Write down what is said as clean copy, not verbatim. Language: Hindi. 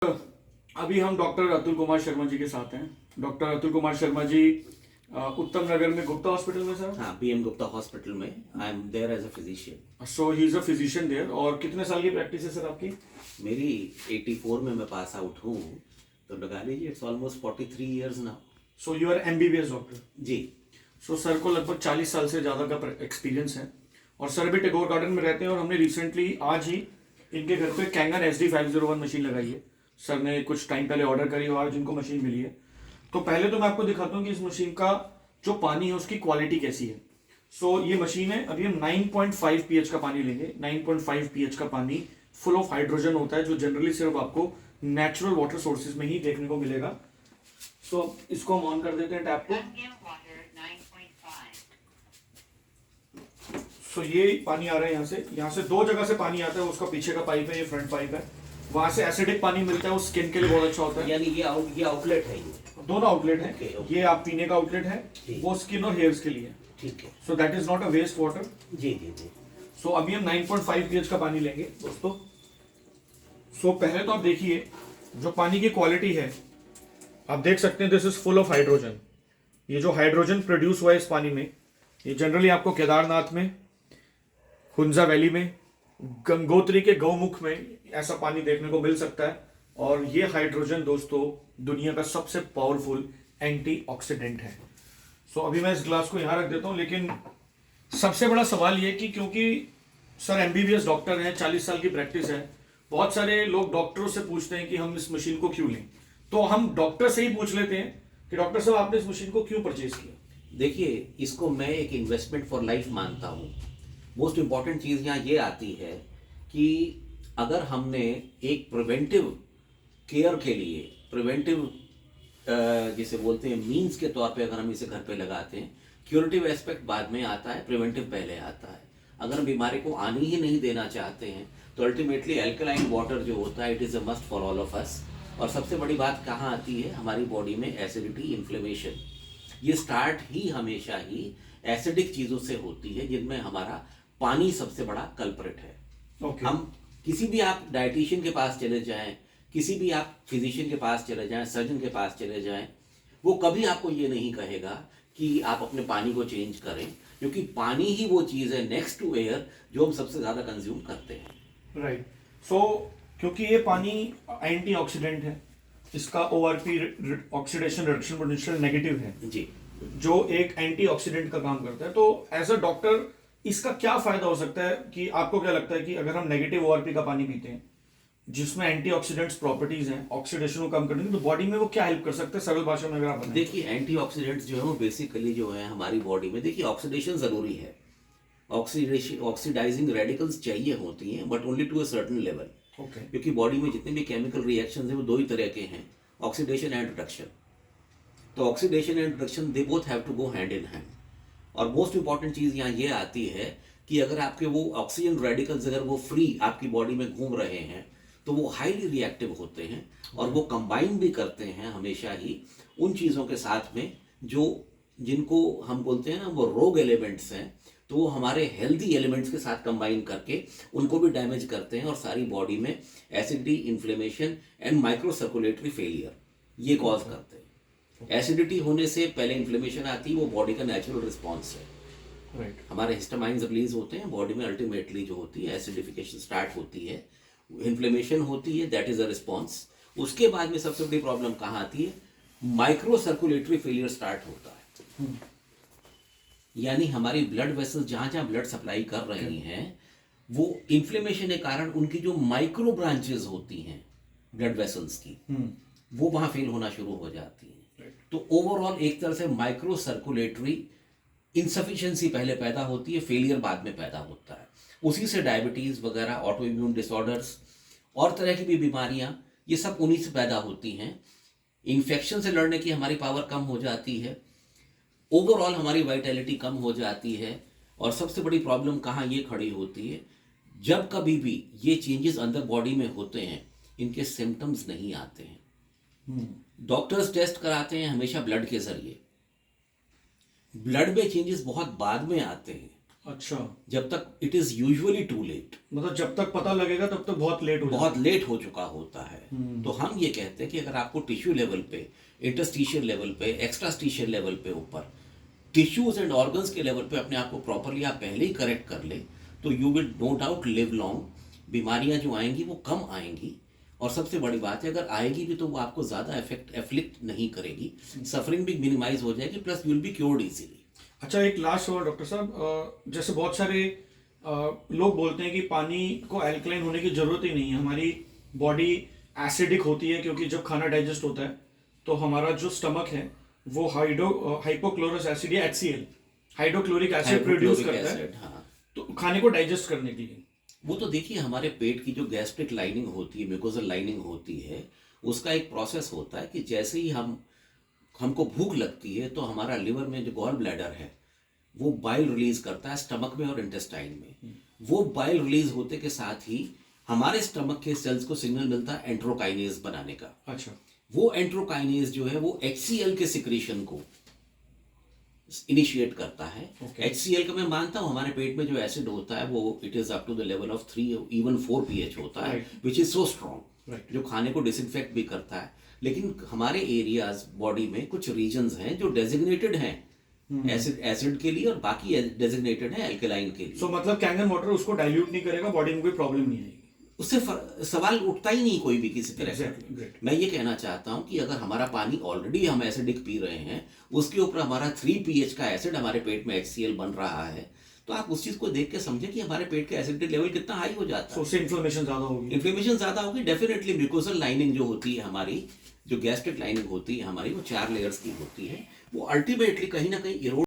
अभी हम डॉक्टर अतुल कुमार शर्मा जी के साथ हैं। डॉक्टर अतुल कुमार शर्मा जी उत्तम नगर में गुप्ता हॉस्पिटल में सर। हाँ, पीएम गुप्ता हॉस्पिटल में I am there as a physician. So he is a physician there. और कितने साल की प्रैक्टिस है सर आपकी? मेरी 84 में मैं पास आउट हूँ, तो लगा लीजिए it's almost 43 years now. So you are MBBS doctor? जी। सो सर को लगभग 40 साल से ज़्यादा का एक्सपीरियंस है और सर अभी टैगोर गार्डन में रहते हैं। और हमने रिसेंटली आज ही इनके घर पे कैंगन SD501 मशीन लगाई है। सर ने कुछ टाइम पहले ऑर्डर करी और आज इनको मशीन मिली है। तो पहले तो मैं आपको दिखाता हूँ कि इस मशीन का जो पानी है उसकी क्वालिटी कैसी है। सो ये मशीन है। अभी हम 9.5 pH का पानी लेंगे। 9.5 pH का पानी फुल ऑफ हाइड्रोजन होता है, जो जनरली सिर्फ आपको नेचुरल वाटर सोर्सेज में ही देखने को मिलेगा। सो इसको हम ऑन कर देते हैं टैप को। सो ये पानी आ रहा है यहाँ से दो जगह से पानी आता है। उसका पीछे का पाइप है, ये फ्रंट पाइप है। वहां से एसिडिक पानी मिलता है, वो स्किन के लिए बहुत अच्छा होता है। यानी ये आउटलेट है, ये दोनों आउटलेट है। Okay. ये आप पीने का आउटलेट है, वो स्किन और हेयर्स के लिए। ठीक है। So that is not a waste water. जी जी जी। सो अभी हम 9.5 pH का पानी लेंगे दोस्तों। सो पहले तो आप देखिए जो पानी की क्वालिटी है, आप देख सकते हैं this is full of hydrogen. ये जो हाइड्रोजन प्रोड्यूस हुआ है इस पानी में, ये जनरली आपको केदारनाथ में, हुंजा वैली में, गंगोत्री के गौमुख में ऐसा पानी देखने को मिल सकता है। और ये हाइड्रोजन दोस्तों दुनिया का सबसे पावरफुल एंटीऑक्सीडेंट है। सो अभी मैं इस ग्लास को यहाँ रख देता हूँ। लेकिन सबसे बड़ा सवाल ये कि क्योंकि सर एमबीबीएस डॉक्टर हैं, 40 साल की प्रैक्टिस है, बहुत सारे लोग डॉक्टरों से पूछते हैं कि हम इस मशीन को क्यों लें। तो हम डॉक्टर से ही पूछ लेते हैं कि डॉक्टर साहब आपने इस मशीन को क्यों परचेज किया? देखिए, इसको मैं एक इन्वेस्टमेंट फॉर लाइफ मानता हूँ। मोस्ट इम्पॉर्टेंट चीज़ यहाँ ये आती है कि अगर हमने एक प्रिवेंटिव केयर के लिए, प्रिवेंटिव जिसे बोलते हैं मीन्स के तौर पे, अगर हम इसे घर पे लगाते हैं, क्यूरेटिव एस्पेक्ट बाद में आता है, प्रिवेंटिव पहले आता है। अगर हम बीमारी को आने ही नहीं देना चाहते हैं तो अल्टीमेटली अल्कलाइन वाटर जो होता है, it is a must for all of us. और सबसे बड़ी बात कहाँ आती है, हमारी बॉडी में एसिडिटी, इन्फ्लेमेशन। ये स्टार्ट ही हमेशा ही एसिडिक चीज़ों से होती है, जिनमें हमारा पानी सबसे बड़ा कल्प्रिट है। Okay. हम किसी भी, आप डाइटिशियन के पास चले जाएं, किसी भी आप फिजिशियन के पास चले जाएं, सर्जन के पास चले जाएं, वो कभी आपको ये नहीं कहेगा कि आप अपने पानी को चेंज करें, क्योंकि पानी ही वो चीज़ है नेक्स्ट टू एयर जो हम सबसे ज़्यादा कंज्यूम करते हैं। राइट। सो क्योंकि ये पानी एंटीऑक्सीडेंट है, इसका ORP oxidation reduction potential negative है, जी। जो एक एंटीऑक्सीडेंट का काम करता है। तो एज अ डॉक्टर इसका क्या फायदा हो सकता है कि आपको क्या लगता है कि अगर हम नेगेटिव ORP का पानी पीते हैं जिसमें एंटीऑक्सीडेंट्स प्रॉपर्टीज हैं, ऑक्सीडेशन को कम करने की, तो बॉडी में वो क्या हेल्प कर सकते हैं सरल भाषा में अगर आप बताएं? देखिए, एंटीऑक्सीडेंट्स जो है वो बेसिकली जो है हमारी बॉडी में, देखिए ऑक्सीडेशन ज़रूरी है, ऑक्सीडाइजिंग रेडिकल्स चाहिए होती हैं, but only to a certain level. Okay. क्योंकि बॉडी में जितने भी केमिकल रिएक्शंस हैं वो दो ही तरह के हैं, ऑक्सीडेशन एंड रिडक्शन। तो oxidation and reduction they both have to go hand in hand. और मोस्ट इंपॉर्टेंट चीज़ यहाँ ये आती है कि अगर आपके वो ऑक्सीजन रेडिकल्स अगर वो फ्री आपकी बॉडी में घूम रहे हैं तो वो हाईली रिएक्टिव होते हैं, और वो कंबाइन भी करते हैं हमेशा ही उन चीज़ों के साथ में जो, जिनको हम बोलते हैं ना वो रोग एलिमेंट्स हैं, तो वो हमारे हेल्दी एलिमेंट्स के साथ कंबाइन करके उनको भी डैमेज करते हैं और सारी बॉडी में acidity, inflammation and micro circulatory failure ये कॉज करते हैं। एसिडिटी होने से पहले इन्फ्लेमेशन आती है, वो बॉडी का नेचुरल रिस्पॉन्स है। राइट। हमारे हिस्टामाइन्स रिलीज होते हैं बॉडी में, अल्टीमेटली जो होती है एसिडिफिकेशन स्टार्ट होती है, इन्फ्लेमेशन होती है, दैट इज अ रिस्पॉन्स। उसके बाद में सबसे बड़ी प्रॉब्लम कहाँ आती है, माइक्रो सर्कुलेटरी फेलियर स्टार्ट होता है। यानी हमारी ब्लड वेसल्स जहाँ जहाँ ब्लड सप्लाई कर रही हैं, वो इन्फ्लेमेशन के कारण उनकी जो माइक्रो ब्रांचेस होती हैं ब्लड वेसल्स की, वो वहाँ फेल होना शुरू हो जाती हैं। तो ओवरऑल एक तरह से माइक्रो सर्कुलेटरी इनसफिशिएंसी पहले पैदा होती है, फेलियर बाद में पैदा होता है। उसी से डायबिटीज़ वगैरह, ऑटो इम्यून डिसऑर्डर्स और तरह की भी बीमारियां, ये सब उन्हीं से पैदा होती हैं। इन्फेक्शन से लड़ने की हमारी पावर कम हो जाती है, ओवरऑल हमारी वाइटैलिटी कम हो जाती है। और सबसे बड़ी प्रॉब्लम कहाँ ये खड़ी होती है, जब कभी भी ये चेंजेस अंदर बॉडी में होते हैं, इनके सिम्टम्स नहीं आते हैं। डॉक्टर्स टेस्ट कराते हैं हमेशा ब्लड के जरिए, ब्लड में चेंजेस बहुत बाद में आते हैं। अच्छा, जब तक it is usually too late, मतलब जब तक पता लगेगा तब तक बहुत लेट हो बहुत लेट हो चुका होता है। तो हम ये कहते हैं कि अगर आपको टिश्यू लेवल पे, इंटरस्टिशियल लेवल पे, एक्स्ट्रास्टिशियल लेवल पे, ऊपर टिश्यूज एंड ऑर्गन्स के लेवल पे अपने आप को प्रॉपरली आप पहले ही करेक्ट कर ले, तो you will no doubt live long. बीमारियां जो आएंगी वो कम आएंगी, और सबसे बड़ी बात है अगर आएगी भी तो वो आपको ज़्यादा एफ्लिक्ट नहीं करेगी, सफरिंग भी मिनिमाइज हो जाएगी, plus you will be cured easily. अच्छा, एक लास्ट सवाल डॉक्टर साहब, जैसे बहुत सारे लोग बोलते हैं कि पानी को एल्कलाइन होने की जरूरत ही नहीं है, हमारी बॉडी एसिडिक होती है क्योंकि जब खाना डाइजेस्ट होता है तो हमारा जो स्टमक है वो हाइपोक्लोरस एसिड या HCl, हाइड्रोक्लोरिक एसिड प्रोड्यूस करता है, हाँ, तो खाने को डाइजेस्ट करने के लिए। वो तो देखिए हमारे पेट की जो गैस्ट्रिक लाइनिंग होती है, म्यूकोजल लाइनिंग होती है, उसका एक प्रोसेस होता है कि जैसे ही हमको भूख लगती है तो हमारा लिवर में जो गॉल ब्लैडर है वो बाइल रिलीज करता है स्टमक में और इंटेस्टाइन में। वो बाइल रिलीज होते के साथ ही हमारे स्टमक के सेल्स को सिग्नल मिलता है एंट्रोकाइनेज बनाने का। अच्छा, वो एंट्रोकाइनेज जो है वो HCl के सिक्रेशन को इनिशिएट करता है। HCl का मैं मानता हूँ हमारे पेट में जो एसिड होता है वो it is up to the level of 3 even 4 pH होता है, विच इज सो स्ट्रॉन्ग, जो खाने को डिसइंफेक्ट भी करता है। लेकिन हमारे एरियाज बॉडी में कुछ रीजन्स हैं जो डेजिग्नेटेड हैं एसिड के लिए, और बाकी डेजिग्नेटेड है एल्कलाइन के लिए। सो मतलब कैंगन वाटर उसको डाइल्यूट नहीं करेगा, बॉडी में कोई प्रॉब्लम नहीं आएगी, उससे सवाल उठता ही नहीं कोई भी किसी तरह का। Exactly, great. मैं ये कहना चाहता हूँ कि अगर हमारा पानी ऑलरेडी हम एसिडिक पी रहे हैं, उसके ऊपर हमारा 3 pH का एसिड हमारे पेट में HCl बन रहा है, तो आप उस चीज को देख के समझे कि हमारे पेट का एसिडिटी लेवल कितना हाई हो जाता है। उससे इन्फ्लेमेशन ज्यादा होगी, इन्फ्लेमेशन ज्यादा होगी डेफिनेटली। म्यूकोसल लाइनिंग जो होती है हमारी, जो गैस्ट्रिक लाइनिंग होती है हमारी, वो 4 लेयर्स की होती है, वो अल्टीमेटली कहीं ना कहीं